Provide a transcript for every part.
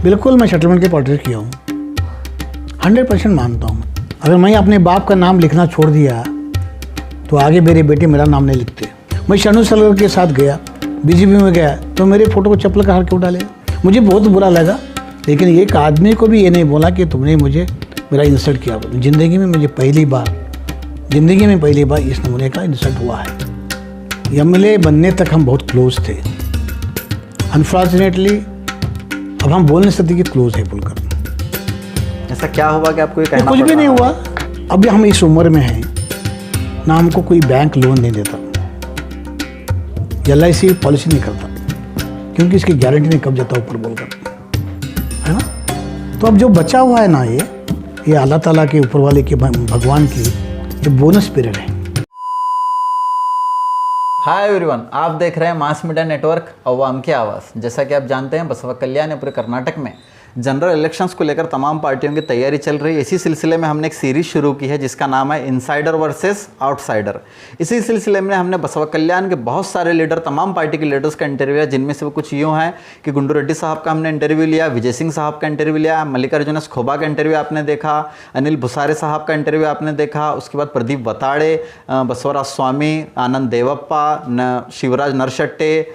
बिल्कुल मैं सेटलमेंट की पॉलिटिक्स किया हूँ, 100% मानता हूँ। अगर मैं अपने बाप का नाम लिखना छोड़ दिया तो आगे मेरे बेटे मेरा नाम नहीं लिखते। मैं शानू सलगर के साथ गया, बीजेपी में गया, तो मेरे फोटो को चप्पल का हार क्यों डाले? मुझे बहुत बुरा लगा, लेकिन एक आदमी को भी ये नहीं बोला कि तुमने मुझे मेरा इंसल्ट किया। ज़िंदगी में पहली बार इस नमूने का इंसल्ट हुआ है। एमएलए बनने तक हम बहुत क्लोज थे, अनफॉर्चुनेटली अब हम बोल नहीं सकते कि क्लोज है बोलकर। ऐसा क्या हुआ कि आपको ये कहना कुछ भी नहीं हुआ। अभी हम इस उम्र में हैं ना, हमको कोई बैंक लोन नहीं देता, LIC पॉलिसी नहीं करता, क्योंकि इसकी गारंटी नहीं कब जाता ऊपर बोलकर, है ना। तो अब जो बचा हुआ है ना, ये अल्लाह ताला के ऊपर वाले के भगवान की ये बोनस पीरियड है। हाय एवरीवन, आप देख रहे हैं मास मीडिया नेटवर्क अवाम की आवाज़। जैसा कि आप जानते हैं, बसवा कल्याण या पूरे कर्नाटक में जनरल इलेक्शंस को लेकर तमाम पार्टियों की तैयारी चल रही है। इसी सिलसिले में हमने एक सीरीज़ शुरू की है जिसका नाम है इनसाइडर वर्सेस आउटसाइडर। इसी सिलसिले में हमने बसवा कल्याण के बहुत सारे लीडर, तमाम पार्टी के लीडर्स का इंटरव्यू लिया, जिनमें से वो कुछ यूँ हैं कि गुंडू रेड्डी साहब का हमने इंटरव्यू लिया, विजय सिंह साहब का इंटरव्यू लिया, मल्लिकार्जुन खोबा का इंटरव्यू आपने देखा, अनिल भुसारे साहब का इंटरव्यू आपने देखा, उसके बाद प्रदीप बताड़े, बसवराज स्वामी, आनंद देवप्पा, शिवराज नरशट्टे,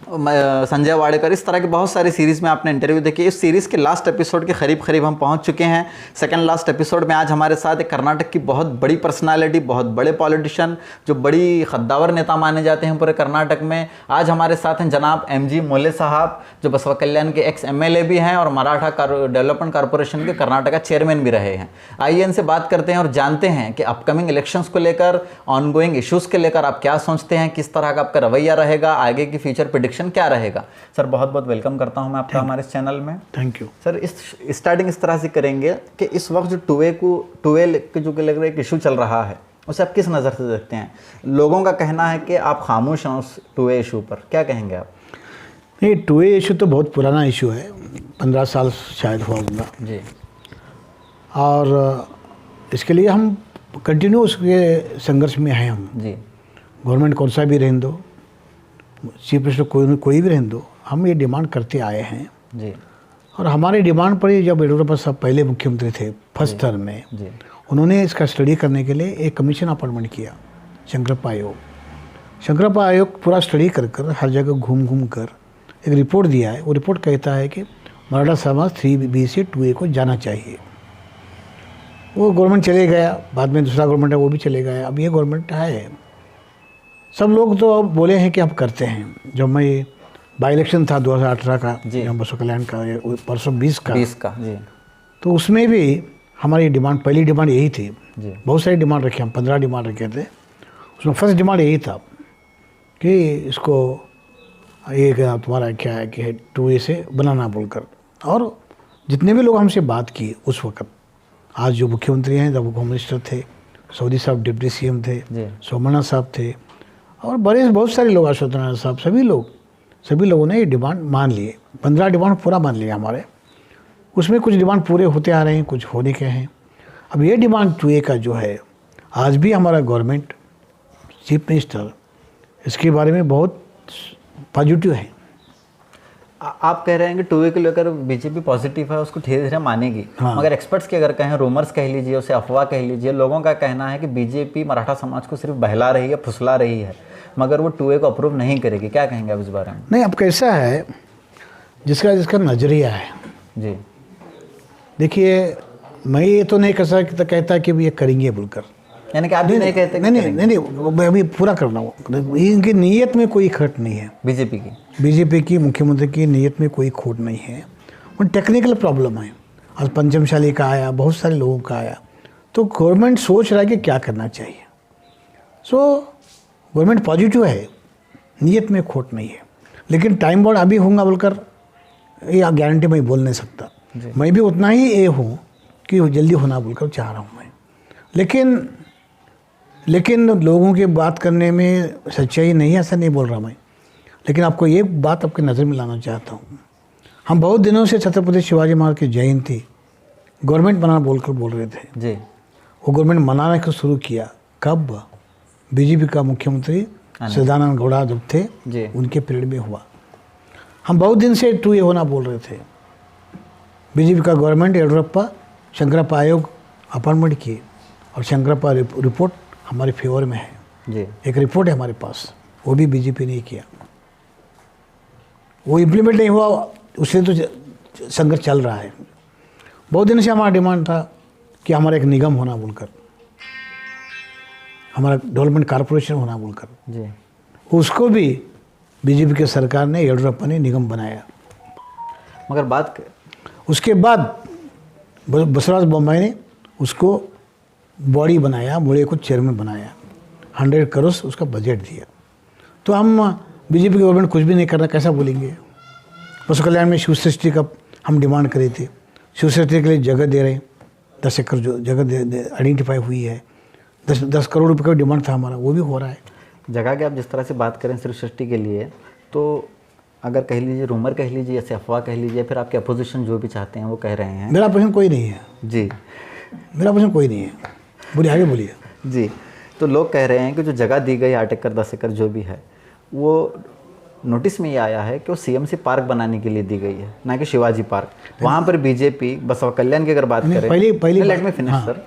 संजय वाडेकर, इस तरह के बहुत सारी सीरीज़ में आपने इंटरव्यू देखी। इस सीरीज़ के लास्ट एपिसोड के करीब हम पहुंच चुके हैं। सेकंड लास्ट एपिसोड में आज हमारे साथ एक कर्नाटक की बहुत बड़ी पर्सनालिटी, बहुत बड़े पॉलिटिशियन, जो बड़ी खद्दावर नेता माने जाते हैं पूरे कर्नाटक में, आज हमारे साथ हैं जनाब MG मोले साहब, जो बसवा कल्याण के एक्स MLA भी हैं और मराठा डेवलपमेंट कॉरपोरेशन के कर्नाटक का चेयरमैन भी रहे हैं। आइए इनसे बात करते हैं और जानते हैं कि अपकमिंग इलेक्शंस को लेकर, ऑनगोइंग इश्यूज़ के लेकर आप क्या सोचते हैं, किस तरह का आपका रवैया रहेगा, आगे की फ्यूचर प्रेडिक्शन क्या रहेगा। सर बहुत बहुत वेलकम करता हूं मैं आपका हमारे इस चैनल में। Thank you sir. इस स्टार्टिंग इस तरह से करेंगे कि इस वक्त जो टुवे के जो लग रहा है एक इशू चल रहा है, उसे आप किस नज़र से देखते हैं? लोगों का कहना है कि आप खामोश हैं उस टुवे इशू पर, क्या कहेंगे आप? नहीं, टुवे इशू तो बहुत पुराना इशू है, 15 साल शायद हुआ होगा जी। और इसके लिए हम कंटिन्यू उसके संघर्ष में हैं हम जी। गवर्नमेंट कौन सा भी रहने दो, चीफ मिनिस्टर कोई भी रहने दो, हम ये डिमांड करते आए हैं जी। और हमारी डिमांड पर ही जब येडियुरप्पा साहब पहले मुख्यमंत्री थे फर्स्ट टर्म में जी। उन्होंने इसका स्टडी करने के लिए एक कमीशन अपॉइंटमेंट किया, शंकरप्पा आयोग। शंकरप्पा आयोग पूरा स्टडी कर हर जगह घूम कर एक रिपोर्ट दिया है। वो रिपोर्ट कहता है कि मराठा समाज 3B से 2A को जाना चाहिए। वो गवर्नमेंट चले गया, बाद में दूसरा गवर्नमेंट है वो भी चले गया, अब ये गवर्नमेंट है। सब लोग तो अब बोले हैं कि अब करते हैं। जब मैं बाई इलेक्शन था 2018 का, बसवा कल्याण का, परसों 20 का जी, तो उसमें भी हमारी डिमांड, पहली डिमांड यही थी जी। बहुत सारी डिमांड रखी, हम 15 डिमांड रखे थे। उसमें फर्स्ट डिमांड यही था कि इसको एक तुम्हारा क्या है कि 2A से बनाना बोलकर। और जितने भी लोग हमसे बात की उस वक्त, आज जो मुख्यमंत्री हैं, जब होम मिनिस्टर थे, सऊदी साहब डिप्टी CM थे, सोमनाथ साहब थे, और बहुत सारे लोग, अशोक नारायण साहब, सभी लोगों ने ये डिमांड मान लिए। 15 डिमांड पूरा मान लिया हमारे। उसमें कुछ डिमांड पूरे होते आ रहे हैं, कुछ होने के हैं। अब ये डिमांड 2A का जो है, आज भी हमारा गवर्नमेंट, चीफ मिनिस्टर इसके बारे में बहुत पॉजिटिव है। आप कह रहे हैं कि 2A को लेकर बीजेपी पॉजिटिव है, उसको धीरे धीरे मानेगी। हाँ। मगर एक्सपर्ट्स की अगर कहें, रूमर्स कह लीजिए, उसे अफवाह कह लीजिए, लोगों का कहना है कि बीजेपी मराठा समाज को सिर्फ बहला रही है, फुसला रही है, मगर वो 2A को अप्रूव नहीं करेगी। क्या कहेंगे आप इस बारे में? नहीं, अब कैसा है, जिसका नज़रिया है। जी देखिए, मैं ये तो नहीं कहता कि ये करेंगे बोलकर, यानी कि आप भी नहीं कहते? नहीं, मैं अभी पूरा करना हूँ। इनकी नीयत में कोई खोट नहीं है, बीजेपी की मुख्यमंत्री की नीयत में कोई खोट नहीं है। उन टेक्निकल प्रॉब्लम है। आज पंचमशाली का आया, बहुत सारे लोगों का आया, तो गवर्नमेंट सोच रहा है कि क्या करना चाहिए। गवर्नमेंट पॉजिटिव है, नीयत में खोट नहीं है, लेकिन टाइम बॉन्ड अभी होगा बोलकर ये गारंटी मैं बोल नहीं सकता। मैं भी उतना ही ये हूँ कि जल्दी होना बोलकर चाह रहा हूँ मैं, लेकिन लोगों की बात करने में सच्चाई नहीं है, ऐसा नहीं बोल रहा मैं। लेकिन आपको ये बात आपकी नज़र में लाना चाहता हूँ। हम बहुत दिनों से छत्रपति शिवाजी महाराज की जयंती गवर्नमेंट बनाना बोल रहे थे जी। वो गवर्नमेंट मनाने को शुरू किया कब? बीजेपी का मुख्यमंत्री सदानंद गौड़ा जब थे, उनके पीरियड में हुआ। हम बहुत दिन से 2A होना बोल रहे थे, बीजेपी का गवर्नमेंट येडियुरप्पा शंकरप्पा आयोग अपॉइंटमेंट किए और शंकरप्पा रिपोर्ट हमारे फेवर में है। जी। एक रिपोर्ट है हमारे पास, वो भी बीजेपी ने किया, वो इम्प्लीमेंट नहीं हुआ, उससे तो संघर्ष चल रहा है। बहुत दिन से हमारा डिमांड था कि हमारा एक निगम होना बोलकर, हमारा डेवलपमेंट कॉरपोरेशन होना बोलकर, जी। उसको भी बीजेपी के सरकार ने, येडियुरप्पा ने निगम बनाया। मगर बात उसके बाद बसवराज बोम्मई ने उसको बॉडी बनाया, बॉडी को चेयरमैन बनाया, 100 करोड़ उसका बजट दिया। तो हम बीजेपी गवर्नमेंट कुछ भी नहीं कर रहा, कैसा बोलेंगे? पशु कल्याण में शिव सृष्टि का हम डिमांड करे थे, शिव सृष्टि के लिए जगह दे रहे हैं, 10 एकड़ जो जगह आइडेंटिफाई हुई है, 10 करोड़ रुपये का डिमांड था हमारा, वो भी हो रहा है। जगह की आप जिस तरह से बात करें शिव सृष्टि के लिए, तो अगर कह लीजिए रूमर कह लीजिए, ऐसे अफवाह कह लीजिए, फिर आपके अपोजिशन जो भी चाहते हैं वो कह रहे हैं। मेरा अपोजिशन कोई नहीं है। जी। मेरा अपोजिशन कोई नहीं है। बोलिए, आगे बोलिए। जी। तो लोग कह रहे हैं कि जो जगह दी गई 8 एकड़ 10 एकड़ जो भी है, वो नोटिस में ये आया है कि वो सीएमसी पार्क बनाने के लिए दी गई है, ना कि शिवाजी पार्क। वहाँ पर बीजेपी बसवा कल्याण की अगर बात करें, पहली लेट मी फिनिश सर,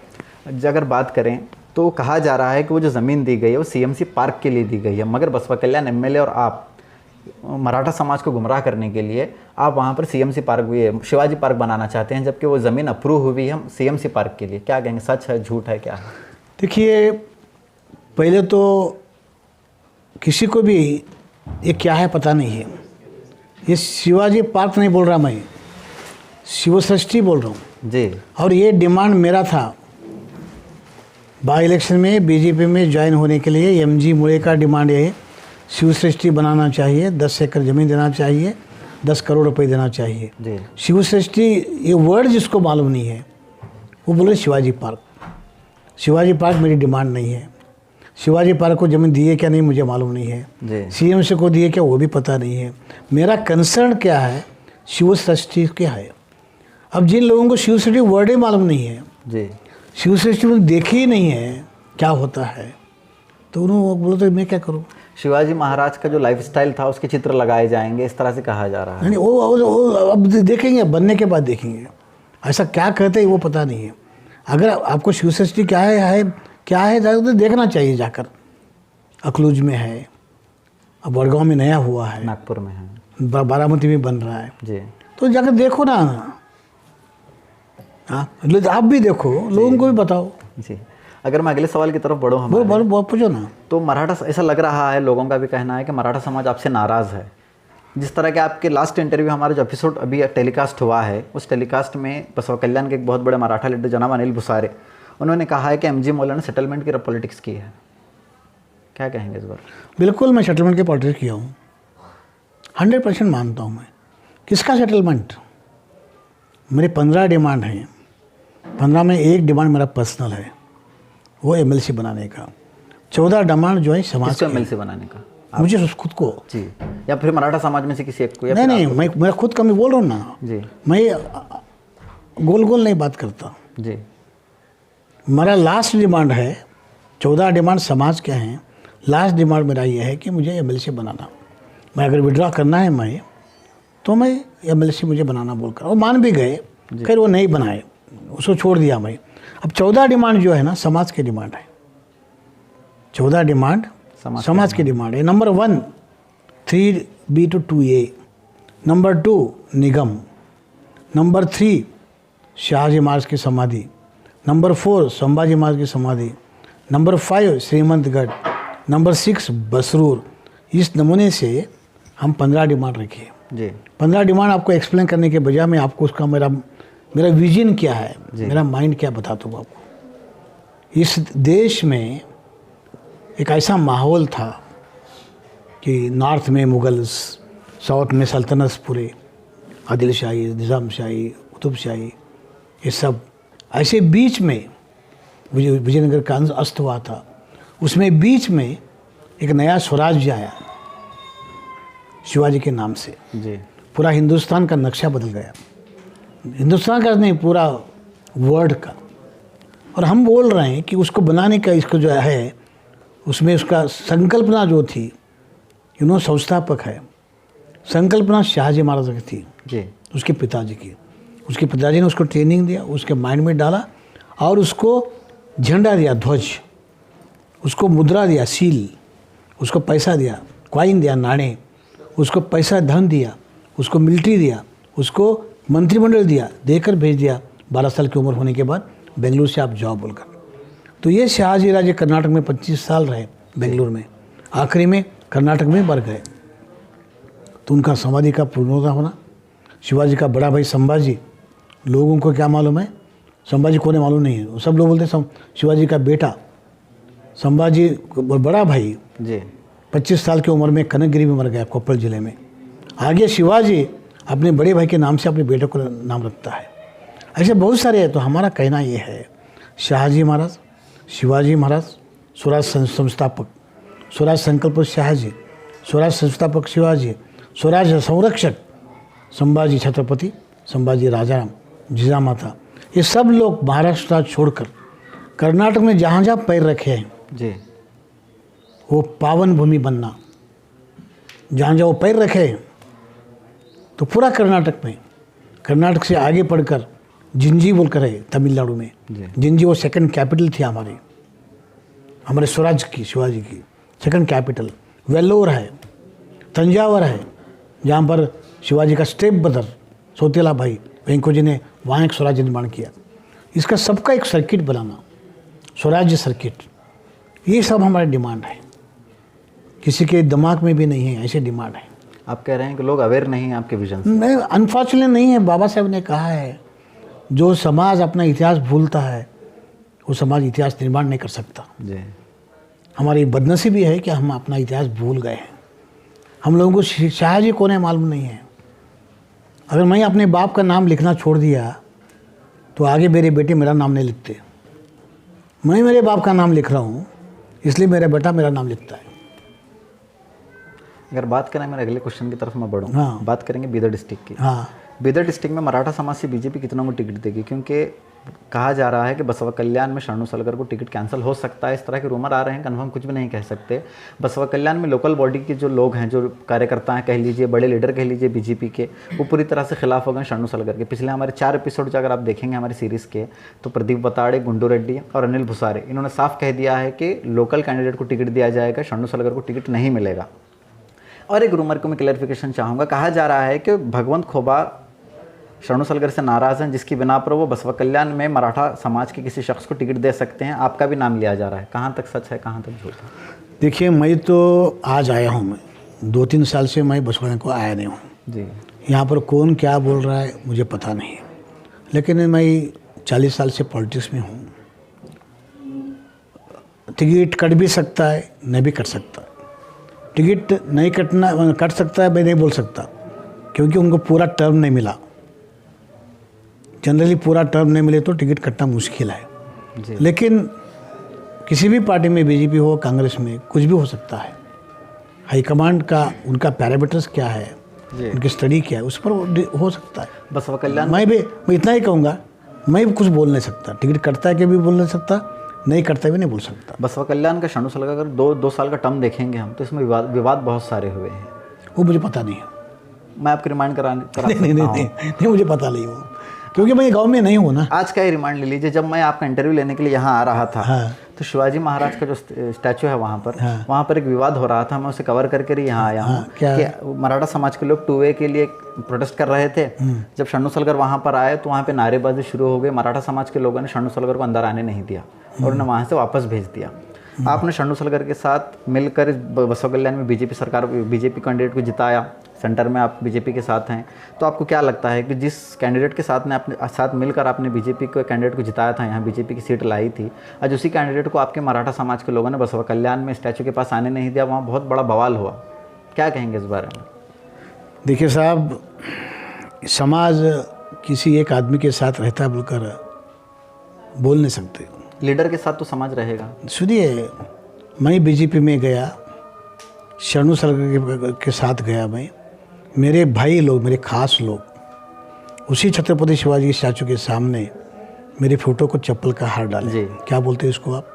अगर बात करें तो कहा जा रहा है कि वो जो ज़मीन दी गई है वो सीएमसी पार्क के लिए दी गई है, मगर बसवा कल्याण एमएलए और आप मराठा समाज को गुमराह करने के लिए आप वहाँ पर सीएमसी पार्क भी, शिवाजी पार्क बनाना चाहते हैं, जबकि वो ज़मीन अप्रूव हुई है सीएमसी पार्क के लिए। क्या कहेंगे, सच है झूठ है क्या है? देखिए, पहले तो किसी को भी ये क्या है पता नहीं है। ये शिवाजी पार्क नहीं बोल रहा मैं, शिव सृष्टि बोल रहा हूँ जी। और ये डिमांड मेरा था बाई इलेक्शन में बीजेपी में ज्वाइन होने के लिए। एमजी मुड़े का डिमांड ये है, शिव सृष्टि बनाना चाहिए, 10 एकड़ ज़मीन देना चाहिए, 10 करोड़ रुपए देना चाहिए जी। शिव सृष्टि ये वर्ड जिसको मालूम नहीं है वो बोले शिवाजी पार्क। शिवाजी पार्क मेरी डिमांड नहीं है। शिवाजी पार्क को ज़मीन दिए क्या नहीं मुझे मालूम नहीं है, सीएम से को दिए क्या वो भी पता नहीं है। मेरा कंसर्न क्या है, शिव सृष्टि क्या है। अब जिन लोगों को शिव सृष्टि वर्ड ही मालूम नहीं है जी, शिव सृष्टि में देखी ही नहीं है क्या होता है, तो उन्होंने बोलो तो मैं क्या करूँ। शिवाजी महाराज का जो लाइफस्टाइल था उसके चित्र लगाए जाएंगे, इस तरह से कहा जा रहा है। नहीं, वो अब देखेंगे, बनने के बाद देखेंगे ऐसा क्या कहते हैं वो पता नहीं है। अगर आपको शिव सृष्टि क्या है तो देखना चाहिए जाकर। अकलूज में है, अब वडगांव में नया हुआ है, नागपुर में है, बारामती में बन रहा है जी, तो जाकर देखो ना। हाँ, आप भी देखो, लोगों को भी बताओ। जी। अगर मैं अगले सवाल की तरफ बढ़ूँ, हम बहुत पूछो ना। तो मराठा, ऐसा लग रहा है, लोगों का भी कहना है कि मराठा समाज आपसे नाराज़ है। जिस तरह के आपके लास्ट इंटरव्यू, हमारा जो एपिसोड अभी टेलीकास्ट हुआ है, उस टेलीकास्ट में बसवा कल्याण के एक बहुत बड़े मराठा लीडर जनाब अनिल भुसारे, उन्होंने कहा है कि एमजी मौर्य ने सेटलमेंट की पॉलिटिक्स की है। क्या कहेंगे इस बार? बिल्कुल, मैं सेटलमेंट की पॉलिटिक्स किया हूँ, 100% मानता हूँ मैं। किसका सेटलमेंट? मेरे 15 डिमांड हैं, 15 में एक डिमांड मेरा पर्सनल है, वो एमएलसी बनाने का। 14 डिमांड जो है समाज का एमएलसी बनाने का, मुझे खुद को जी, या फिर मराठा समाज में से किसी एक को? नहीं, मैं खुद का मैं बोल रहा हूँ ना जी, मैं गोल नहीं बात करता जी। मेरा लास्ट डिमांड है, 14 डिमांड समाज के हैं, लास्ट डिमांड मेरा ये है कि मुझे एमएलसी बनाना। मैं अगर विड्रॉ करना है मैं तो मैं एमएलसी मुझे बनाना बोलकर, और मान भी गए, फिर वो नहीं बनाए, उसको छोड़ दिया मैं। अब 14 डिमांड जो है ना समाज की डिमांड है, 14 डिमांड समाज की डिमांड है। Number 1 3B to 2A, number 2 निगम, नंबर 3 शाहजी महाराज की समाधि, नंबर 4 संभाजी महाराज की समाधि, नंबर 5 श्रीमंतगढ़, नंबर 6 बसरूर। इस नमूने से हम 15 डिमांड रखे जी। 15 डिमांड आपको एक्सप्लेन करने के बजाय मैं आपको उसका मेरा विजन क्या है, मेरा माइंड क्या बताता हूँ आपको। इस देश में एक ऐसा माहौल था कि नॉर्थ में मुगल्स, साउथ में सल्तनत पूरे, आदिल शाही, निज़ाम शाही, कुतुब शाही, ये सब ऐसे बीच में विजयनगर का अस्त हुआ था। उसमें बीच में एक नया स्वराज्य आया शिवाजी के नाम से, जी। पूरा हिंदुस्तान का नक्शा बदल गया, हिंदुस्तान का नहीं पूरा वर्ल्ड का। और हम बोल रहे हैं कि उसको बनाने का, इसको जो है उसमें उसका संकल्पना जो थी, संस्थापक है, संकल्पना शाहजी महाराज की थी, जी, उसके पिताजी की। उसके पिताजी ने उसको ट्रेनिंग दिया, उसके माइंड में डाला और उसको झंडा दिया, ध्वज, उसको मुद्रा दिया, सील, उसको पैसा दिया, कॉइन दिया, नाणे, उसको पैसा धन दिया, उसको मिलिट्री दिया, उसको मंत्रिमंडल दिया, देकर भेज दिया 12 साल की उम्र होने के बाद बेंगलुरु से आप जाओ बोलकर। तो ये शहाजी राजे कर्नाटक में 25 साल रहे बेंगलुरु में, आखिरी में कर्नाटक में मर गए। तो उनका समाधि का पूर्णोदय होना, शिवाजी का बड़ा भाई संभाजी, लोगों को क्या मालूम है संभाजी कौन है मालूम नहीं है, सब लोग बोलते हैं शिवाजी का बेटा संभाजी बड़ा भाई जी 25 साल की उम्र में कनकगिरी में मर गया, कोप्पल जिले में। आगे शिवाजी अपने बड़े भाई के नाम से अपने बेटे को नाम रखता है। ऐसे बहुत सारे हैं। तो हमारा कहना ये है, शहाजी महाराज, शिवाजी महाराज, स्वराज संस्थापक, स्वराज संकल्प शहाजी, स्वराज संस्थापक शिवाजी, स्वराज संरक्षक संभाजी छत्रपति, संभाजी राजाराम, जिजामाता, ये सब लोग महाराष्ट्र छोड़कर कर्नाटक में जहाँ जहाँ पैर रखे हैं जी, वो पावन भूमि बनना, जहाँ जहाँ वो पैर रखे हैं, तो पूरा कर्नाटक में, कर्नाटक से आगे पढ़कर जिंजी बोलकर है तमिलनाडु में, जिंजी वो सेकंड कैपिटल थी हमारे स्वराज की, शिवाजी की सेकंड कैपिटल। वेल्लोर है, तंजावर है, जहाँ पर शिवाजी का स्टेप ब्रदर सौतेला भाई वेंकोजी ने वहाँ एक स्वराज्य निर्माण किया। इसका सबका एक सर्किट बनाना, स्वराज्य सर्किट, ये सब हमारी डिमांड है, किसी के दिमाग में भी नहीं है ऐसे डिमांड है। आप कह रहे हैं कि लोग अवेयर नहीं हैं आपके विजन से? नहीं, अनफॉर्चुनेटली नहीं है। बाबा साहब ने कहा है, जो समाज अपना इतिहास भूलता है वो समाज इतिहास निर्माण नहीं कर सकता। जी, हमारी बदनसीबी है कि हम अपना इतिहास भूल गए हैं। हम लोगों को शाहजी कौन है मालूम नहीं है। अगर मैं अपने बाप का नाम लिखना छोड़ दिया तो आगे मेरे बेटे मेरा नाम नहीं लिखते। मैं मेरे बाप का नाम लिख रहा हूँ, इसलिए मेरा बेटा मेरा नाम लिखता है। अगर बात करें, मेरे अगले क्वेश्चन की तरफ मैं बढ़ूँ। हाँ। बात करेंगे बीदर डिस्ट्रिक्ट की। हाँ, बीदर डिस्ट्रिक्ट में मराठा समाज से बीजेपी कितनों को टिकट देगी? क्योंकि कहा जा रहा है कि बसवा कल्याण में शरणु सलगर को टिकट कैंसिल हो सकता है, इस तरह के रूमर आ रहे हैं, कंफर्म कुछ भी नहीं कह सकते। बसवा कल्याण में लोकल बॉडी के जो लोग हैं, जो कार्यकर्ता हैं कह लीजिए, बड़े लीडर कह लीजिए बीजेपी के, वो पूरी तरह से खिलाफ हो गए शरणु सलगर के। पिछले हमारे 4 एपिसोड अगर आप देखेंगे हमारी सीरीज़ के, तो प्रदीप बताड़े, गुंडू रेड्डी और अनिल भुसारे, इन्होंने साफ कह दिया है कि लोकल कैंडिडेट को टिकट दिया जाएगा, शरणु सलगर को टिकट नहीं मिलेगा। और एक रूमर को मैं क्लैरिफिकेशन चाहूँगा, कहा जा रहा है कि भगवंत खोबा शरणु सलगर से नाराज़ हैं, जिसकी बिना पर वो बसवा कल्याण में मराठा समाज के किसी शख्स को टिकट दे सकते हैं। आपका भी नाम लिया जा रहा है, कहाँ तक सच है, कहाँ तक झूठ है? देखिए, मैं तो आज आया हूँ, मैं 2-3 साल से मैं बसवाने को आया नहीं हूँ जी। यहाँ पर कौन क्या बोल रहा है मुझे पता नहीं, लेकिन मैं 40 साल से पॉलिटिक्स में हूँ। टिकट कट भी सकता है, नहीं भी कट सकता। टिकट नहीं कट सकता है, मैं नहीं बोल सकता, क्योंकि उनको पूरा टर्म नहीं मिला। जनरली पूरा टर्म नहीं मिले तो टिकट कटना मुश्किल है जी। लेकिन किसी भी पार्टी में, बीजेपी हो, कांग्रेस में, कुछ भी हो सकता है। हाईकमांड का उनका पैरामीटर्स क्या है, उनकी स्टडी क्या है, उस पर हो सकता है। बसवा कल्याण मैं इतना ही कहूँगा, मैं भी कुछ बोल नहीं सकता। टिकट कटता है कि भी बोल नहीं सकता, नहीं करता भी नहीं बोल सकता। बसवा कल्याण का शरणु सलगर अगर 2 साल का टर्म देखेंगे हम, तो इसमें विवाद बहुत सारे हुए हैं। वो मुझे पता नहीं है। मैं आपको रिमाइंड करा नहीं, मुझे पता नहीं हो, क्योंकि मैं गांव में नहीं हूँ ना। आज का ही रिमांड ले लीजिए, जब मैं आपका इंटरव्यू लेने के लिए यहाँ आ रहा था, हाँ। तो शिवाजी महाराज का जो स्टैचू है वहाँ पर एक विवाद हो रहा था। मैं उसे कवर करके यहाँ आया हूँ कि मराठा समाज के लोग 2 वे के लिए प्रोटेस्ट कर रहे थे। जब शरणु सलगर वहाँ पर आए तो वहाँ पे नारेबाजी शुरू हो गई। मराठा समाज के लोगों ने शरणु सलगर को अंदर आने नहीं दिया और उन्हें वहाँ से वापस भेज दिया। आपने शरणु सलगर के साथ मिलकर बसवा कल्याण में बीजेपी कैंडिडेट को जिताया, सेंटर में आप बीजेपी के साथ हैं। तो आपको क्या लगता है कि जिस कैंडिडेट के साथ अपने साथ मिलकर आपने बीजेपी के कैंडिडेट को जिताया था, यहाँ बीजेपी की सीट लाई थी, आज उसी कैंडिडेट को आपके मराठा समाज के लोगों ने बसवा कल्याण में स्टैचू के पास आने नहीं दिया, वहाँ बहुत बड़ा बवाल हुआ। क्या कहेंगे इस बारे में? देखिए साहब, समाज किसी एक आदमी के साथ रहता है बोलकर बोल नहीं सकते। लीडर के साथ तो समाज रहेगा। सुनिए, मैं बीजेपी में गया, शरणु सलगर के साथ गया, मैं, मेरे भाई लोग, मेरे खास लोग उसी छत्रपति शिवाजी के स्टैचू के सामने मेरे फोटो को चप्पल का हार डाले। क्या बोलते हैं इसको आप?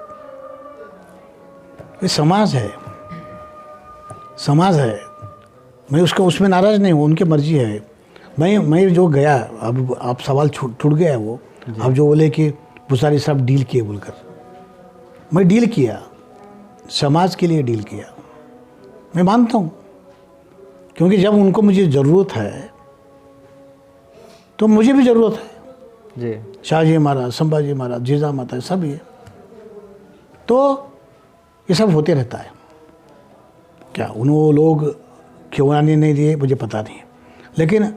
ये समाज है, समाज है। मैं उसमें नाराज़ नहीं हूँ, उनकी मर्जी है। मैं जो गया, अब आप सवाल छूट गया है वो, आप जो बोले कि पुजारी साहब डील किए बोलकर, मैं डील किया, समाज के लिए डील किया, मैं मानता हूँ, क्योंकि जब उनको मुझे ज़रूरत है तो मुझे भी ज़रूरत है जी। शाहजी महाराज, संभाजी महाराज, जीजा माता सब ये, तो ये सब होते रहता है। क्या उन वो लोग क्यों आने नहीं दिए मुझे पता नहीं, लेकिन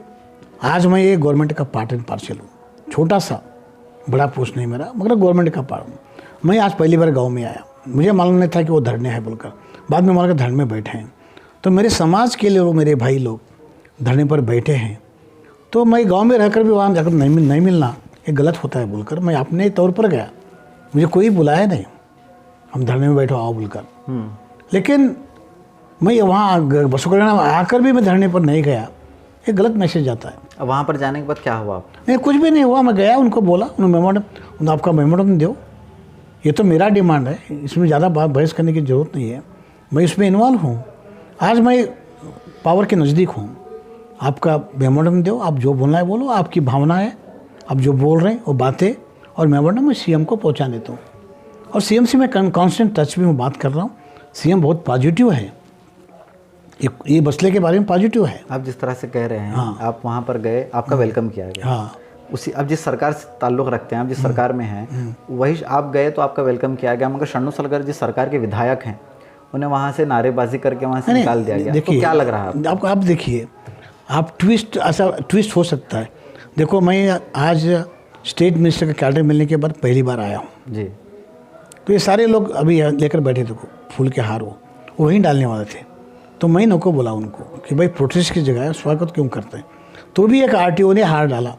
आज मैं ये गवर्नमेंट का पार्ट एंड पार्सल हूँ, छोटा सा, बड़ा पोस्ट नहीं मेरा, मगर गवर्नमेंट का पार्ट हूँ। मैं आज पहली बार गांव में आया, मुझे मालूम नहीं था कि वो धरने हैं बोलकर, बाद में मालूम धरने में बैठे हैं, तो मेरे समाज के लिए वो मेरे भाई लोग धरने पर बैठे हैं, तो मैं गांव में रहकर भी वहाँ जाकर नहीं मिलना ये गलत होता है बोलकर मैं अपने तौर पर गया, मुझे कोई बुलाया नहीं, हम धरने में बैठो आओ बोलकर। लेकिन मैं वहाँ बसोकल्याण आकर भी मैं धरने पर नहीं गया, ये गलत मैसेज आता है। अब वहाँ पर जाने के बाद क्या हुआ? नहीं, कुछ भी नहीं हुआ, मैं गया, उनको बोला, उन्होंने मेमोरेंडम, आपका मेमोरेंडम दो, ये तो मेरा डिमांड है, इसमें ज़्यादा बहस करने की ज़रूरत नहीं है, मैं इसमें इन्वॉल्व हूँ, आज मैं पावर के नज़दीक हूँ, आपका मेमोरेंडम दो, आप जो बोलना है बोलो, आपकी भावना है, आप जो बोल रहे हैं वो बातें, और मेमोरेंडम मैं सीएम को पहुँचा देता हूँ, और सीएम से मैं कांस्टेंट टच में बात कर रहा हूँ, सीएम बहुत पॉजिटिव है, ये मसले के बारे में पॉजिटिव है। आप जिस तरह से कह रहे हैं, हाँ। आप वहाँ पर गए, आपका वेलकम किया गया। हाँ, उसी अब जिस सरकार से ताल्लुक़ रखते हैं, आप जिस सरकार में हैं, वही आप गए तो आपका वेलकम किया गया, मगर शन्नू सलगर जिस सरकार के विधायक हैं उन्हें वहाँ से नारेबाजी करके वहाँ से निकाल दिया गया, तो क्या लग रहा है आपको? आप देखिए, आप ट्विस्ट, ऐसा ट्विस्ट हो सकता है। देखो, मैं आज स्टेट मिनिस्टर का कैडर मिलने के बाद पहली बार आया हूँ जी, तो ये सारे लोग अभी लेकर बैठे थे फूल के हार, वो वहीं डालने वाले थे, तो मैं इनको बोला उनको कि भाई प्रोटेस्ट की जगह स्वागत क्यों करते हैं, तो भी एक आरटीओ ने हार डाला,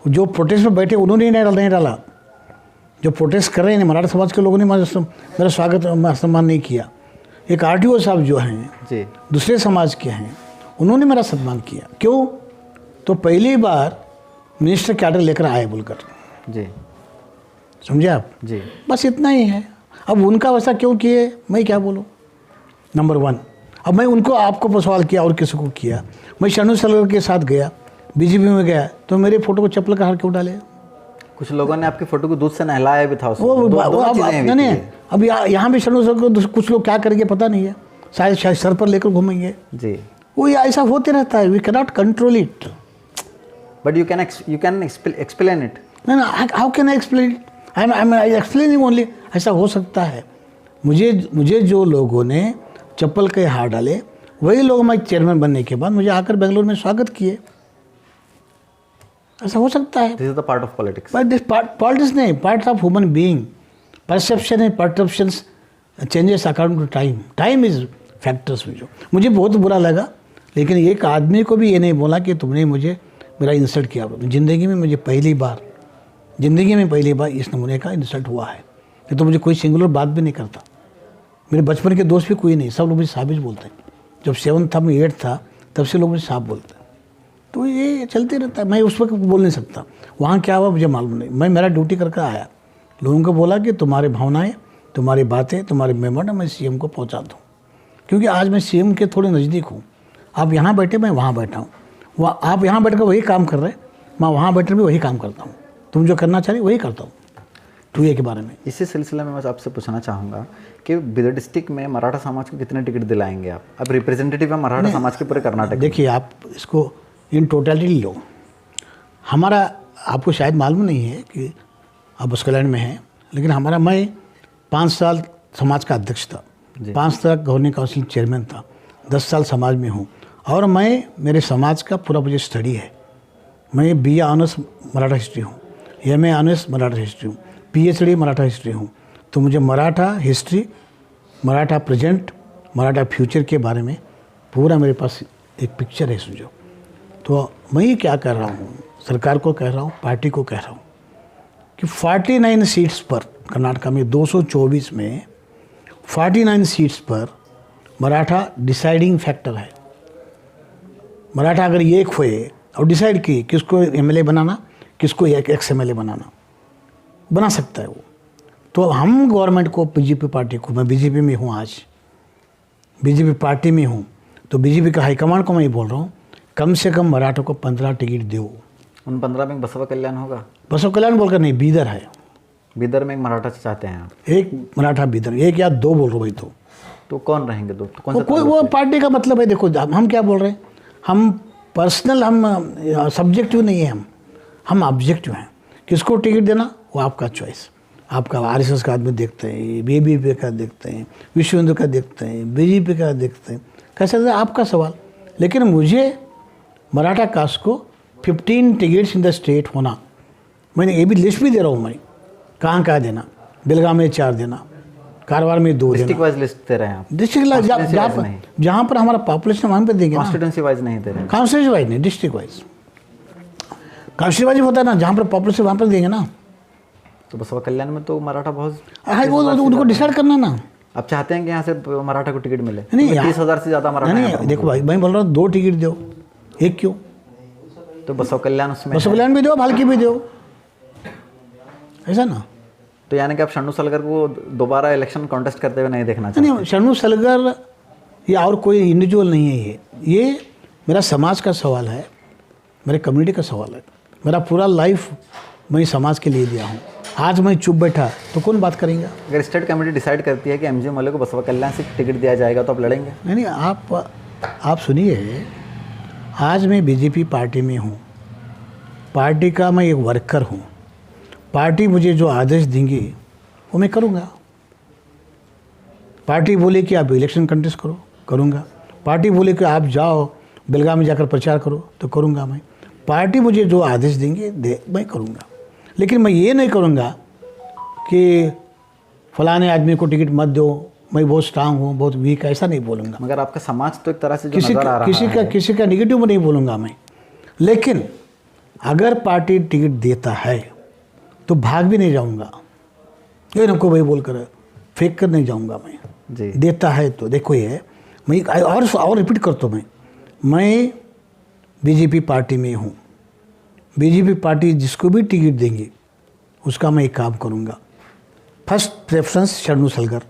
जो प्रोटेस्ट में बैठे उन्होंने नहीं डाला, जो प्रोटेस्ट कर रहे हैं मराठा समाज के लोगों ने मेरा स्वागत सम्मान नहीं किया, एक आरटीओ साहब जो हैं जी, दूसरे समाज के हैं उन्होंने मेरा सम्मान किया। क्यों? तो पहली बार मिनिस्टर कैडर लेकर आए बोलकर, जी, समझे आप? जी, बस इतना ही है। अब उनका वैसा क्यों किए मैं क्या बोलूँ, नंबर 1। अब मैं उनको आपको सवाल किया और किसी को किया, मैं शन्नू सलगर के साथ गया, बीजेपी में गया, तो मेरे फोटो को चप्पल का हार क्यों डाले? कुछ लोगों ने आपकी फोटो को दूध से नहलाया भी था उसमें। नहीं, अब यहाँ भी शन्नू सलगर को कुछ लोग क्या करेंगे पता नहीं है, शायद सर पर लेकर घूमेंगे जी, वो ऐसा होते रहता है, we can not control it. But you can explain it. How can I explain it? I am explaining only. ऐसा हो सकता है, मुझे जो लोगों ने चप्पल के हार डाले वही लोग मैं चेयरमैन बनने के बाद मुझे आकर बेंगलोर में स्वागत किए, ऐसा हो सकता है। This is the part of politics. But this politics नहीं, part of human being, perception and perceptions changes according to time, time is factors. मुझे बहुत बुरा लगा, लेकिन एक आदमी को भी ये नहीं बोला कि तुमने मुझे मेरा इंसल्ट किया। ज़िंदगी में मुझे पहली बार इस नमूने का इंसल्ट हुआ है। कि तो मुझे कोई सिंगुलर बात भी नहीं करता, मेरे बचपन के दोस्त भी कोई नहीं, सब लोग मुझे साबिज बोलते हैं। जब 7 था मैं 8 था तब से लोग मुझे साहब बोलते हैं, तो ये चलते रहता है। मैं उस वक्त बोल नहीं सकता, वहाँ क्या हुआ मुझे मालूम नहीं। मैं मेरा ड्यूटी करके आया, लोगों को बोला कि तुम्हारे भावनाएँ, तुम्हारी बातें, तुम्हारे मेमोरेंडम मैं सीएम को पहुँचा दूँ, क्योंकि आज मैं सीएम के थोड़े नज़दीक हूँ। आप यहाँ बैठे, मैं वहाँ बैठा हूँ, वहाँ आप यहाँ बैठ कर वही काम कर रहे हैं, मैं वहाँ बैठ कर भी वही काम करता हूँ। तुम जो करना चाह रहे वही करता हूँ। टूए के बारे में इसी सिलसिले में मैं आपसे पूछना चाहूँगा कि बिदर डिस्ट्रिक्ट में मराठा समाज को कितने टिकट दिलाएंगे आप? अब रिप्रेजेंटेटिव है मराठा समाज के पूरे कर्नाटक। देखिए, आप इसको इन टोटलिटी लो। हमारा, आपको शायद मालूम नहीं है कि आप बसोकल्याण में हैं, लेकिन हमारा, मैं 5 साल समाज का अध्यक्ष था, 5 साल गवर्निंग काउंसिल चेयरमैन था, 10 साल समाज में हूँ, और मैं, मेरे समाज का पूरा मुझे स्टडी है। मैं BA ऑनर्स मराठा हिस्ट्री हूँ, MA ऑनर्स मराठा हिस्ट्री हूँ, PhD मराठा हिस्ट्री हूँ। तो मुझे Maratha history, Maratha present, Maratha future के बारे में पूरा मेरे पास एक पिक्चर है, समझो। तो मैं ये क्या कर रहा हूँ, सरकार को कह रहा हूँ, पार्टी को कह रहा हूँ कि 49 सीट्स पर, कर्नाटक में 224 में 49 सीट्स पर मराठा डिसाइडिंग फैक्टर है। मराठा अगर एक हुए और डिसाइड की किसको MLA बनाना, किसको XMLA बनाना, बना सकता है वो। तो हम गवर्नमेंट को, बीजेपी पार्टी को, मैं बीजेपी में हूँ, आज बीजेपी पार्टी में हूँ, तो बीजेपी का हाईकमांड को मैं ये बोल रहा हूँ कम से कम मराठों को 15 टिकट दो। उन 15 में बसवा कल्याण होगा? बसव कल्याण बोलकर नहीं, बीदर है। बीदर में एक मराठा चाहते हैं आप? एक मराठा बीदर, एक या दो बोल रहे हो भाई। तो कौन रहेंगे दो? तो कौन सा कोई वो पार्टी का मतलब है। देखो हम क्या बोल रहे हैं, हम पर्सनल, हम सब्जेक्टिव नहीं है, हम ऑब्जेक्टिव हैं। किसको टिकट देना वो आपका चॉइस। आपका आरएसएस का आदमी देखते हैं, बीबीपी का देखते हैं, विश्व हिंदू का देखते हैं, बीजेपी का देखते हैं, कैसे आपका सवाल। लेकिन मुझे मराठा कास्ट को 15 टिकट्स इन द स्टेट होना, मैंने ये भी लिस्ट भी दे रहा हूँ मैं, कहाँ कहाँ देना। बेलगाम में 4 देना, कारवार में 2 देना। डिस्ट्रिक्ट वाइज लिस्ट दे रहे हैं आप? डिस्ट्रिक्ट जहाँ पर हमारा पॉपुलेशन वहाँ पे देंगे। कॉन्स्टिट्यूंसी वाइज नहीं दे रहे हैं? कॉन्स्टिट्यूंसी वाइज नहीं, डिस्ट्रिक्ट वाइज। कॉन्स्टिट्यूंसी वाइज होता है ना, जहाँ पर पॉपुलेशन वहाँ पर देंगे ना। तो बसवा कल्याण में तो मराठा बहुत, वो उनको डिसाइड करना ना। आप चाहते हैं कि यहाँ से मराठा को टिकट मिले? नहीं, 30,000 से ज़्यादा मराठा नहीं, देखो भाई, मैं बोल रहा हूँ 2 टिकट दो, एक क्यों? तो बसवा कल्याण उसमें, बसव कल्याण भी दो, भालकी भी दो, ऐसा ना। तो यानी कि आप शन्नू सलगर को दोबारा इलेक्शन कॉन्टेस्ट करते हुए नहीं देखना चाहते? नहीं, शन्नू सलगर या और कोई इंडिविजुअल नहीं है ये मेरा समाज का सवाल है, मेरे कम्युनिटी का सवाल है। मेरा पूरा लाइफ मैं समाज के लिए दिया हूँ। आज मैं चुप बैठा तो कौन बात करेंगे? अगर स्टेट कमेटी डिसाइड करती है कि एमजी मल्ले को बसवा कल्याण से टिकट दिया जाएगा तो आप लड़ेंगे? नहीं, आप सुनिए, आज मैं बीजेपी पार्टी में हूँ, पार्टी का मैं एक वर्कर हूँ। पार्टी मुझे जो आदेश देंगी वो मैं करूँगा। पार्टी बोले कि आप इलेक्शन कंटेस्ट करो, करूँगा। पार्टी बोले कि आप जाओ बेलगाम में जाकर प्रचार करो, तो करूँगा मैं। पार्टी मुझे जो आदेश देंगे मैं करूँगा। लेकिन मैं ये नहीं करूँगा कि फलाने आदमी को टिकट मत दो, मैं बहुत स्ट्रांग हूँ, बहुत वीक, ऐसा नहीं बोलूँगा। मगर आपका समाज तो एक तरह से जो नजर आ रहा है, किसी का निगेटिव में नहीं बोलूँगा मैं। लेकिन अगर पार्टी टिकट देता है तो भाग भी नहीं जाऊँगा, ये नको भाई बोलकर फेंक कर नहीं जाऊँगा मैं जी। देता है तो देखो, ये मैं और रिपीट करता हूँ, मैं बीजेपी पार्टी में हूँ। बीजेपी पार्टी जिसको भी टिकट देंगी उसका मैं एक काम करूँगा। फर्स्ट प्रेफरेंस शरणू सलगर,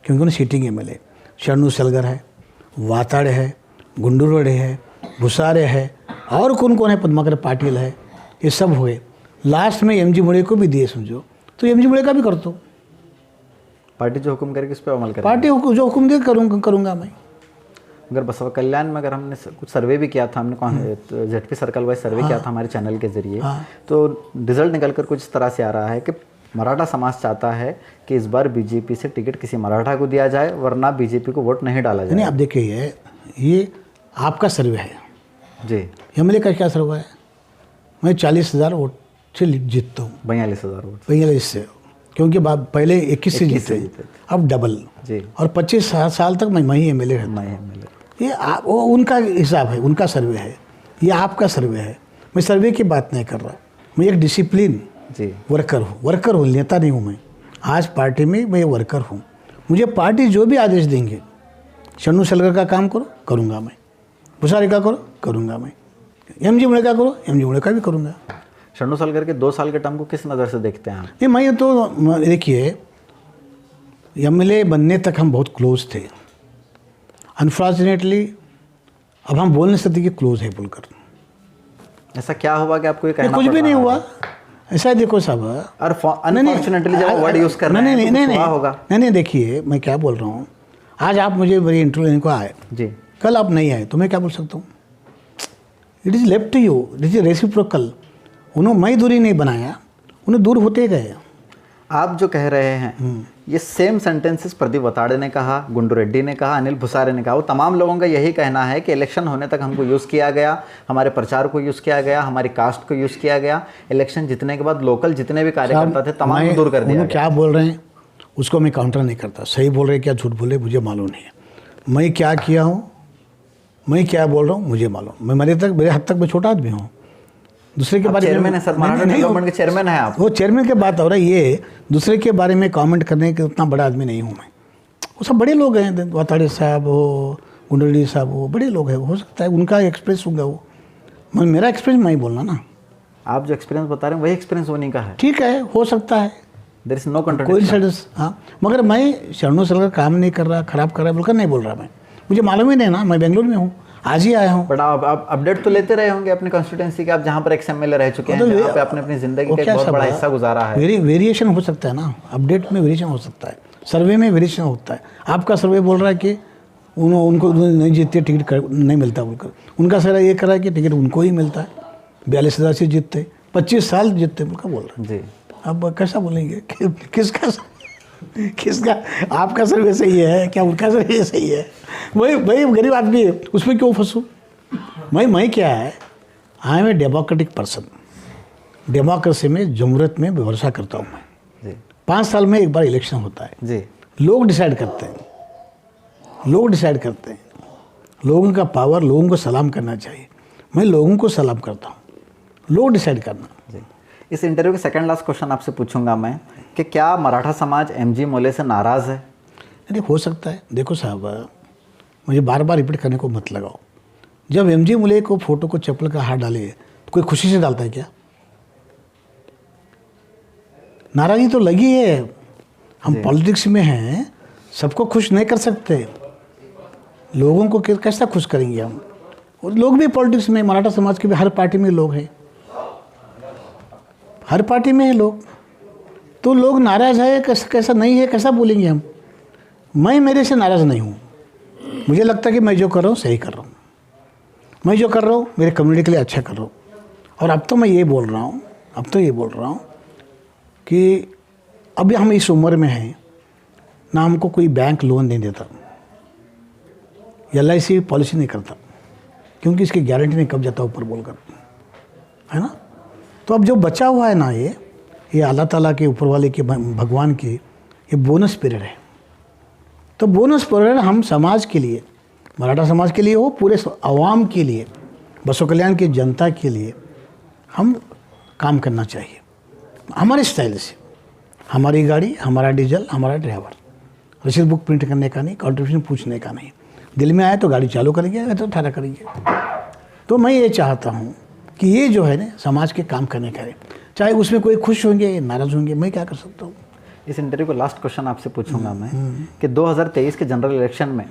क्योंकि उन्हें सीटिंग एमएलए शरणू सलगर है, वाताड़ है, गुंडूरवाड़े है, भुसारे है, और कौन कौन है, पद्माकर पाटिल है, ये सब हुए। लास्ट में एमजी मुड़े को भी दिए समझो, तो एमजी मुड़े का भी कर दो। पार्टी जो हुक्म करेगी उस पर अमल करेगी? पार्टी जो हुक्म दे करूँगा मैं। अगर बसवा कल्याण में अगर हमने कुछ सर्वे भी किया था, हमने जेडपी सर्कल वाइज सर्वे किया था हमारे चैनल के जरिए, तो रिजल्ट निकल कर कुछ इस तरह से आ रहा है कि मराठा समाज चाहता है कि इस बार बीजेपी से टिकट किसी मराठा को दिया जाए, वरना बीजेपी को वोट नहीं डाला जाए। नहीं, आप देखिए, ये आपका सर्वे है जी। एमएलए का क्या सर्वे है? मैं 40,000 वोट से जीतता हूँ। 42,000 वोट 42 से, क्योंकि पहले 21 से जीते, अब डबल जी। और 25 साल तक मैं ही एमएलए रहता हूँ। ये वो उनका हिसाब है, उनका सर्वे है, ये आपका सर्वे है। मैं सर्वे की बात नहीं कर रहा, मैं एक डिसिप्लिन जी वर्कर हूँ, नेता नहीं हूँ मैं। आज पार्टी में मैं वर्कर हूँ। मुझे पार्टी जो भी आदेश देंगे, शन्नू सलगर का काम करो, करूँगा मैं। भुसारे का करो, करूँगा मैं। एमजी मुड़े का करो, एमजी मुड़े का भी करूँगा। शन्नू सलगर के 2 साल के टर्म को किस नज़र से देखते हैं आप? नहीं, मैं तो देखिए, एमएलए बनने तक हम बहुत क्लोज थे। अनफॉर्चुनेटली अब हम बोल नहीं सकते कि क्लोज है बोलकर। ऐसा क्या हुआ कि आपको ये कहना कुछ भी नहीं हुआ, ऐसा है। देखो सब, और अनफॉर्चुनेटली जब वर्ड यूज़ कर रहे हैं तो कुछ हुआ होगा। नहीं, देखिए मैं क्या बोल रहा हूँ। आज आप मुझे मेरी इंटरव्यू लेने को आए जी, कल आप नहीं आए तो मैं क्या बोल सकता हूँ? It is left to you, it is reciprocal. उन्होंने मैं दूरी नहीं बनाया, उन्हें दूर होते गए। आप जो कह रहे हैं ये सेम सेंटेंसेस प्रदीप वताड़े ने कहा, गुंडू रेड्डी ने कहा, अनिल भुसारे ने कहा, वो तमाम लोगों का यही कहना है कि इलेक्शन होने तक हमको यूज़ किया गया, हमारे प्रचार को यूज़ किया गया, हमारी कास्ट को यूज़ किया गया। इलेक्शन जीतने के बाद लोकल जितने भी कार्यकर्ता थे तमाम दूर कर दिया। क्या बोल रहे हैं उसको मैं काउंटर नहीं करता, सही बोल रहे हैं क्या झूठ बोले मुझे मालूम नहीं है। मैं क्या किया हूँ, मैं क्या बोल रहा हूँ मुझे मालूम। मैं मेरे हद तक मैं छोटा आदमी हूँ। दूसरे के बारे में गवर्नमेंट के चेयरमैन है आप? वो चेयरमैन की बात हो रहा है, ये दूसरे के बारे में कमेंट करने के उतना बड़ा आदमी नहीं हूँ मैं। वो सब बड़े लोग हैं, वाताड़े साहब हो, गुंडरेड्डी साहब हो, बड़े लोग हैं। हो सकता है उनका एक्सपीरियंस होगा, वो मेरा एक्सपीरियंस मैं ही बोलना ना। आप जो एक्सपीरियंस बता रहे हैं वही एक्सपीरियंस होने का है। ठीक है, हो सकता है, देयर इज नो कंट्रोडिक्शन। हाँ, मगर मैं शरणू सलगर काम नहीं कर रहा, खराब कर रहा है बोलकर नहीं बोल रहा मैं। मुझे मालूम ही नहीं ना, मैं बेंगलुरु में हूँ। आज ही आया हूँ। बट आप अपडेट तो लेते रहे होंगे अपनी कॉन्स्टिट्यूंसी के, आप जहाँ पर एक्स एमएलए रह चुके हैं, तो जहाँ पे आपने अपनी जिंदगी का एक बहुत बड़ा हिस्सा गुजारा है। वेरिएशन हो सकता है ना, अपडेट में वेरिएशन हो सकता है, सर्वे में वेरिएशन होता है। आपका सर्वे बोल रहा है कि उनको नहीं जीतते टिकट नहीं मिलता बोलकर, उनका सर्वे ये कर रहा है कि टिकट उनको ही मिलता है, 42,000 से जीतते, 25 साल जीतते बोलकर बोल रहे हैं। जी, अब कैसा बोलेंगे किसका आपका सर्वे सही है क्या उनका सर्वे सही है? वही गरीब आदमी है, उसमें क्यों फंसूँ? मैं क्या है, I am a democratic person, democracy में जमहूरियत में भरोसा करता हूँ मैं। 5 साल में एक बार इलेक्शन होता है जी, लोग डिसाइड करते हैं, लोगों का पावर, लोगों को सलाम करना चाहिए। मैं लोगों को सलाम करता हूँ, लोग डिसाइड करना। जी, इस इंटरव्यू के सेकंड लास्ट क्वेश्चन आपसे पूछूंगा मैं कि क्या मराठा समाज एमजी मोले से नाराज़ है? नहीं, हो सकता है। देखो साहब, मुझे बार बार रिपीट करने को मत लगाओ। जब एमजी मोले को फोटो को चप्पल का हाथ डाले तो कोई खुशी से डालता है क्या? नाराज़गी तो लगी है। हम पॉलिटिक्स में हैं, सबको खुश नहीं कर सकते, लोगों को कैसा खुश करेंगे हम? और लोग भी पॉलिटिक्स में, मराठा समाज के भी हर पार्टी में लोग हैं, हर पार्टी में है लोग, तो लोग नाराज़ है कैसा नहीं है, कैसा बोलेंगे हम? मैं मेरे से नाराज़ नहीं हूँ। मुझे लगता है कि मैं जो कर रहा हूँ सही कर रहा हूँ, मैं जो कर रहा हूँ मेरे कम्युनिटी के लिए अच्छा कर रहा हूँ। और अब तो मैं ये बोल रहा हूँ, कि अभी हम इस उम्र में हैं ना, हमको कोई बैंक लोन नहीं देता, LIC पॉलिसी नहीं करता, क्योंकि इसकी गारंटी नहीं कब जाता ऊपर बोलकर, है ना। तो अब जो बचा हुआ है ना, ये अल्लाह ताला के ऊपर वाले के, भगवान के, ये बोनस पीरियड है। तो बोनस पीरियड हम समाज के लिए, मराठा समाज के लिए हो, पूरे आवाम के लिए, बसव कल्याण की जनता के लिए हम काम करना चाहिए हमारे स्टाइल से। हमारी गाड़ी, हमारा डीजल, हमारा ड्राइवर, रसीद बुक प्रिंट करने का नहीं, कॉन्ट्रीब्यूशन पूछने का नहीं, दिल में आए तो गाड़ी चालू करेंगे, या तो ठहरा करेंगे। तो मैं ये चाहता हूँ कि ये जो है ना, समाज के काम करने का है, चाहे उसमें कोई खुश होंगे नाराज़ होंगे, मैं क्या कर सकता हूँ। इस इंटरव्यू को लास्ट क्वेश्चन आपसे पूछूंगा मैं कि 2023 के जनरल इलेक्शन में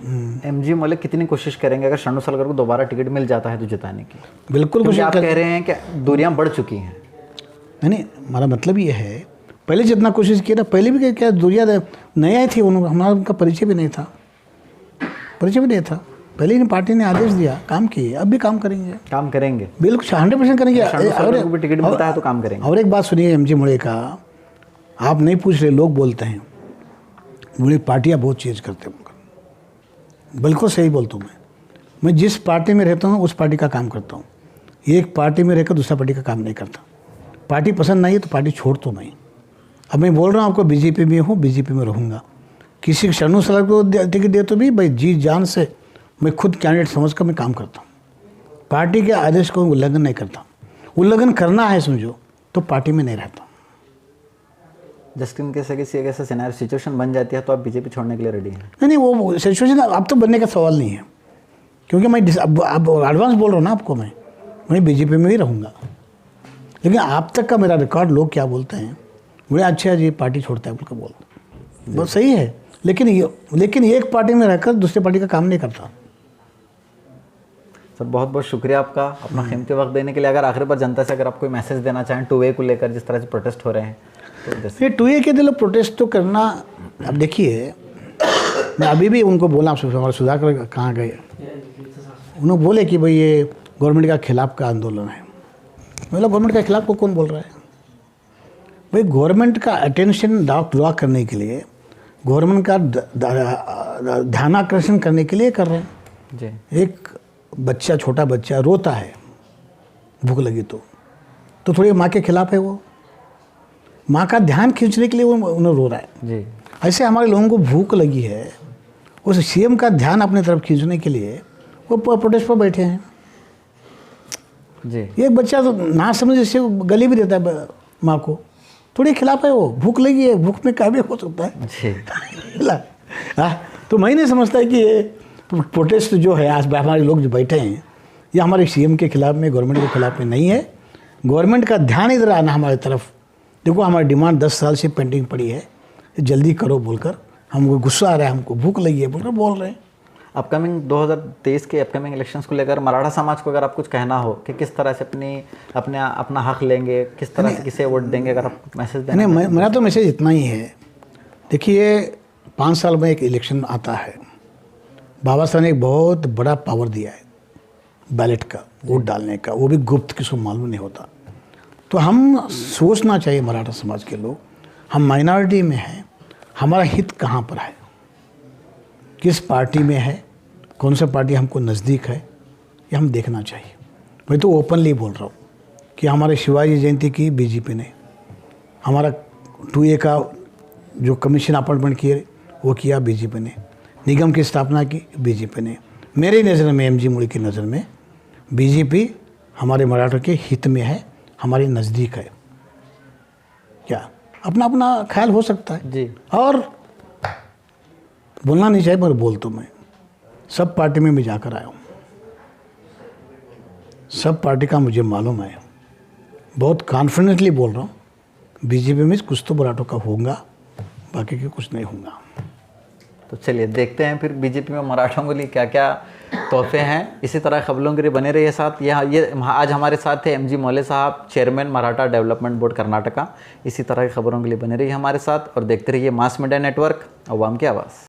एमजी मोले कितनी कोशिश करेंगे अगर शरणु सलगर को दोबारा टिकट मिल जाता है तो जिताने की? बिल्कुल कोशिश आप कह रहे हैं कि दूरियां बढ़ चुकी हैं। नहीं, हमारा मतलब ये है, पहले जितना कोशिश किया था, पहले भी क्या दूरियां नए आई थी, हमारा उनका परिचय भी नहीं था, पहले ही पार्टी ने आदेश दिया, काम किए, अब भी काम करेंगे बिल्कुल 100% करेंगे। और टिकट मिलता है तो काम करेंगे। और एक बात सुनिए एमजी मोले का, आप नहीं पूछ रहे, लोग बोलते हैं मुझे पार्टियाँ बहुत चेंज करते हैं। बिल्कुल सही बोलता हूँ मैं जिस पार्टी में रहता हूँ उस पार्टी का काम करता हूँ, एक पार्टी में रहकर दूसरा पार्टी का काम नहीं करता। पार्टी पसंद नहीं है तो पार्टी छोड़ तो नहीं। अब मैं बोल रहा हूँ आपको, बीजेपी में हूँ, बीजेपी में रहूँगा। किसी शरणु सलगर को टिकट दे तो भी भाई जी जान से मैं खुद कैंडिडेट समझ कर मैं काम करता हूँ, पार्टी के आदेश को उल्लंघन नहीं करता। उल्लंघन करना है समझो तो पार्टी में नहीं रहता। जस्ट इन केस किसी ऐसा सिचुएशन बन जाती है तो आप बीजेपी छोड़ने के लिए रेडी हैं? नहीं, वो सिचुएशन अब तो बनने का सवाल नहीं है, क्योंकि मैं अब एडवांस बोल रहा हूँ ना आपको, मैं बीजेपी में ही रहूँगा। लेकिन आप तक का मेरा रिकॉर्ड, लोग क्या बोलते हैं, मुझे अच्छा है जी पार्टी छोड़ता है बोलकर बोलते, बहुत सही है, लेकिन एक पार्टी में रहकर दूसरे पार्टी का काम नहीं करता। सर बहुत बहुत शुक्रिया आपका अपना कीमती वक्त देने के लिए। अगर आखिरी बार जनता से अगर आप कोई मैसेज देना चाहें 2A को लेकर, जिस तरह से प्रोटेस्ट हो रहे हैं, तो ये 2A के दिल प्रोटेस्ट तो करना, अब देखिए मैं अभी भी उनको बोला, हमारे सुधाकर कहाँ गए, उन्होंने बोले कि भाई ये गवर्नमेंट का खिलाफ का आंदोलन है। मतलब गवर्नमेंट के खिलाफ को कौन बोल रहा है भाई? गवर्नमेंट का अटेंशन ड्रॉ करने के लिए, गवर्नमेंट का ध्यान आकर्षण करने के लिए कर रहे हैं जी। एक बच्चा, छोटा बच्चा रोता है भूख लगी तो थोड़ी माँ के खिलाफ है, वो माँ का ध्यान खींचने के लिए वो उन्हें रो रहा है जी। ऐसे हमारे लोगों को भूख लगी है, उस CM का ध्यान अपनी तरफ खींचने के लिए वो प्रोटेस्ट पर बैठे हैं जी। एक बच्चा तो ना समझ से गली भी देता है माँ को, थोड़ी खिलाफ है, वो भूख लगी है, भूख में क्या भी हो सकता है जी। तो मैं नहीं समझता है कि ये प्रोटेस्ट जो है आज हमारे लोग जो बैठे हैं, ये हमारे CM के खिलाफ में, गवर्नमेंट के खिलाफ में नहीं है। गवर्नमेंट का ध्यान इधर आना हमारी तरफ। देखो हमारी डिमांड 10 साल से पेंडिंग पड़ी है, जल्दी करो बोलकर, हमको गुस्सा आ रहा है, हमको भूख लगी है बोलकर बोल रहे हैं। अपकमिंग 2023 के अपकमिंग इलेक्शंस को लेकर मराठा समाज को अगर आप कुछ कहना हो कि किस तरह से अपना हक लेंगे, किस तरह से किसे वोट देंगे, अगर आप मैसेज देना। नहीं, मेरा तो मैसेज इतना ही है। देखिए 5 साल में एक इलेक्शन आता है, बाबा साहब ने एक बहुत बड़ा पावर दिया है बैलेट का, वोट डालने का, वो भी गुप्त, किसी को मालूम नहीं होता। तो हम सोचना चाहिए मराठा समाज के लोग, हम माइनॉरिटी में हैं, हमारा हित कहाँ पर है, किस पार्टी में है, कौन सा पार्टी हमको नज़दीक है, ये हम देखना चाहिए। मैं तो ओपनली बोल रहा हूँ कि हमारे शिवाजी जयंती की बीजेपी ने, हमारा 2A का जो कमीशन अपॉइंटमेंट किए वो किया बीजेपी ने, निगम की स्थापना की बीजेपी ने। मेरी नज़र में, MG मुड़ी की नज़र में बीजेपी हमारे मराठों के हित में है, हमारे नज़दीक है। क्या अपना अपना ख्याल हो सकता है जी, और बोलना नहीं चाहिए, पर बोल तो मैं सब पार्टी में भी जाकर आया हूँ, सब पार्टी का मुझे मालूम है, बहुत कॉन्फिडेंटली बोल रहा हूँ, बीजेपी में कुछ तो मराठों का होगा, बाकी के कुछ नहीं होगा। तो चलिए देखते हैं फिर बीजेपी में मराठों के लिए क्या क्या तोहफे हैं। इसी तरह खबरों के लिए बने रहिए साथ। ये आज हमारे साथ थे MG मौले साहब, chairman Maratha development board Karnataka. इसी तरह की खबरों के लिए बने रहिए हमारे साथ और देखते रहिए मास मीडिया नेटवर्क, अवाम की आवाज़।